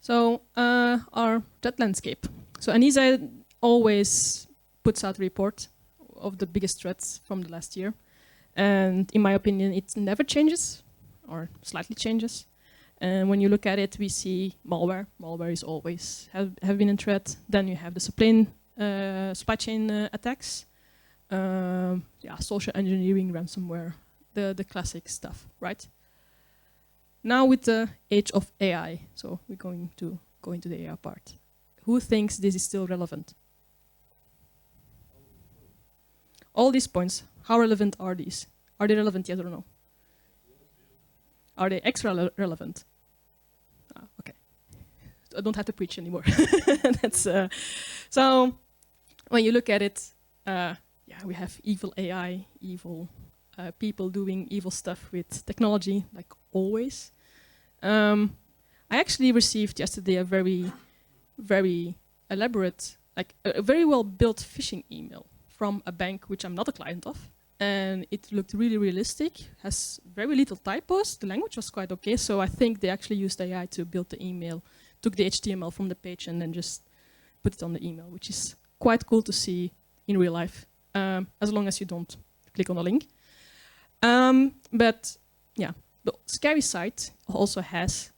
So our threat landscape. So Anisa always puts out a report of the biggest threats from the last year. And in my opinion, it never changes or slightly changes. And when you look at it, we see malware. Malware is always have been a threat. Then you have the supply chain attacks. Social engineering, ransomware, the classic stuff, right? Now with the age of AI, so we're going to go into the AI part. Who thinks this is still relevant? All these points, how relevant are these? Are they relevant, yes or no? Are they extra relevant? Okay. I don't have to preach anymore. That's, so when you look at it, we have evil AI, evil people doing evil stuff with technology, like always. I actually received yesterday a very, very elaborate, like a very well built phishing email from a bank which I'm not a client of. And it looked really realistic, has very little typos. The language was quite okay, so I think they actually used AI to build the email, took the HTML from the page and then just put it on the email, which is quite cool to see in real life, as long as you don't click on the link. But yeah, the scary side also has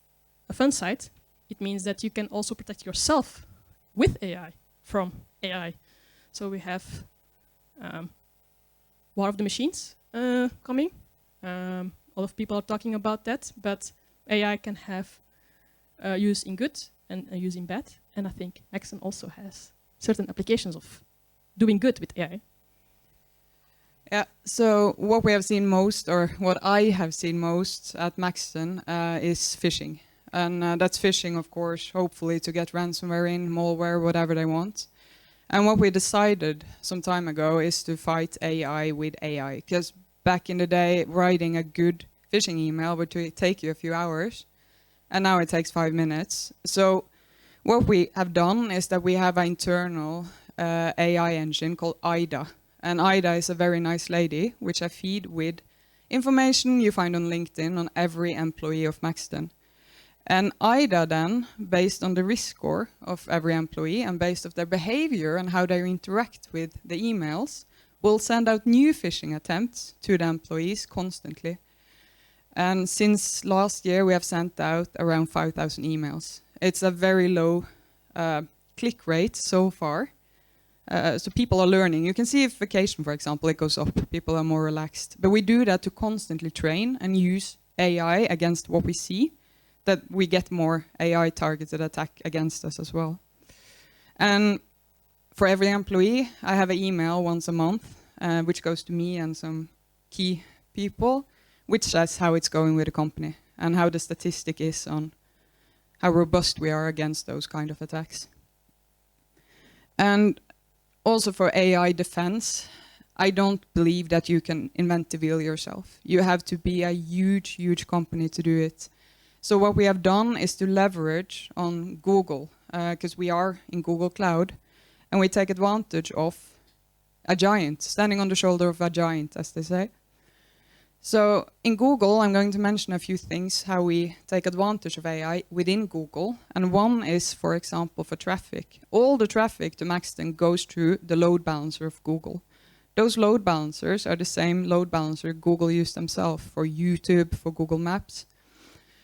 a fun side. It means that you can also protect yourself with AI, from AI. So we have War of the Machines coming. A lot of people are talking about that, but AI can have use in good and use in bad. And I think Maxxton also has certain applications of doing good with AI. Yeah, so what we have seen most, or what I have seen most at Maxxton is phishing. And that's phishing, of course, hopefully to get ransomware in, malware, whatever they want. And what we decided some time ago is to fight AI with AI. Because back in the day, writing a good phishing email would take you a few hours. And now it takes 5 minutes. So what we have done is that we have an internal AI engine called IDA. And IDA is a very nice lady, which I feed with information you find on LinkedIn on every employee of Maxxton. And IDA then, based on the risk score of every employee and based on their behavior and how they interact with the emails, will send out new phishing attempts to the employees constantly. And since last year, we have sent out around 5,000 emails. It's a very low click rate so far. So people are learning. You can see if vacation, for example, it goes up. People are more relaxed. But we do that to constantly train and use AI against what we see, that we get more AI targeted attack against us as well. And for every employee, I have an email once a month, which goes to me and some key people, which says how it's going with the company and how the statistic is on how robust we are against those kind of attacks. And also for AI defense, I don't believe that you can invent the wheel yourself. You have to be a huge, huge company to do it. So what we have done is to leverage on Google, because we are in Google Cloud, and we take advantage of a giant, standing on the shoulder of a giant, as they say. So in Google, I'm going to mention a few things, how we take advantage of AI within Google. And one is, for example, for traffic. All the traffic to Maxxton goes through the load balancer of Google. Those load balancers are the same load balancer Google used themselves for YouTube, for Google Maps.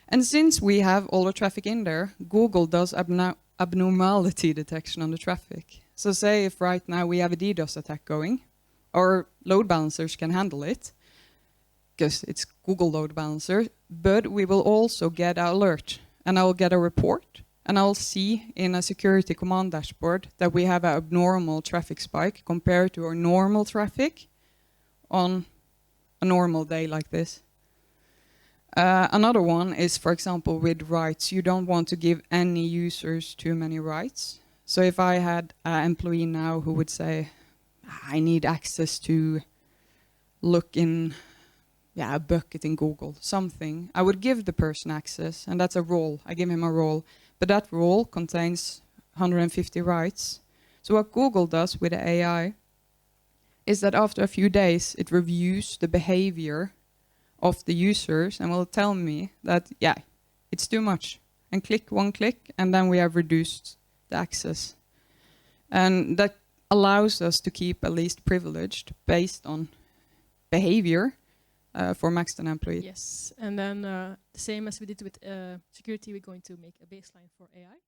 And since we have all the traffic in there, Google does abnormality detection on the traffic. So say if right now we have a DDoS attack going, our load balancers can handle it, because it's Google load balancer, but we will also get an alert, and I'll get a report, and I'll see in a security command dashboard that we have an abnormal traffic spike compared to our normal traffic on a normal day like this. Another one is, for example, with rights. You don't want to give any users too many rights. So if I had an employee now who would say, I need access to look in a bucket in Google, something, I would give the person access, and that's a role. I give him a role, but that role contains 150 rights. So what Google does with the AI is that after a few days, it reviews the behavior of the users and will tell me that, yeah, it's too much. and click one click, and then we have reduced the access. And that allows us to keep at least privileged based on behavior for Maxxton employees. Yes, and then the same as we did with security, we're going to make a baseline for AI.